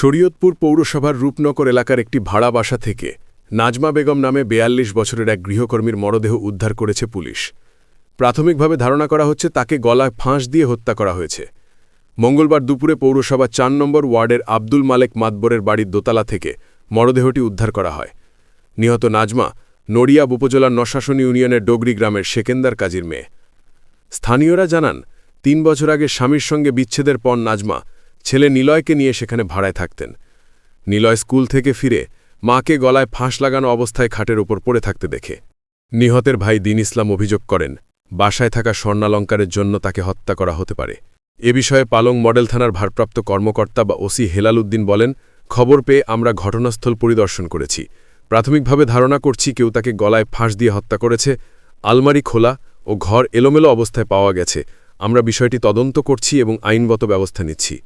শরীয়তপুর পৌরসভার রূপনগর এলাকার একটি ভাড়া বাসা থেকে নাজমা বেগম নামে ৪২ বছরের এক গৃহকর্মীর মরদেহ উদ্ধার করেছে পুলিশ। প্রাথমিকভাবে ধারণা করা হচ্ছে তাকে গলায় ফাঁস দিয়ে হত্যা করা হয়েছে। মঙ্গলবার দুপুরে পৌরসভা ৪ নম্বর ওয়ার্ডের আব্দুল মালেক মাতবরের বাড়ির দোতলা থেকে মরদেহটি উদ্ধার করা হয়। নিহত নাজমা নড়িয়াব উপজেলার নশাসনী ইউনিয়নের ডোগরি গ্রামের সেকেন্দার কাজীর মেয়ে। স্থানীয়রা জানান, ৩ বছর আগে স্বামীর সঙ্গে বিচ্ছেদের পর নাজমা ছেলে নিলয়কে নিয়ে সেখানে ভাড়ায় থাকতেন। নিলয় স্কুল থেকে ফিরে মাকে গলায় ফাঁস লাগানো অবস্থায় খাটের ওপর পড়ে থাকতে দেখে। নিহতের ভাই দিন ইসলাম অভিযোগ করেন, বাসায় থাকা স্বর্ণালঙ্কারের জন্য তাকে হত্যা করা হতে পারে। এ বিষয়ে পালং মডেল থানার ভারপ্রাপ্ত কর্মকর্তা বা ওসি হেলাল উদ্দিন বলেন, খবর পেয়ে আমরা ঘটনাস্থল পরিদর্শন করেছি। প্রাথমিকভাবে ধারণা করছি কেউ তাকে গলায় ফাঁস দিয়ে হত্যা করেছে। আলমারি খোলা ও ঘর এলোমেলো অবস্থায় পাওয়া গেছে। আমরা বিষয়টি তদন্ত করছি এবং আইনগত ব্যবস্থা নিচ্ছি।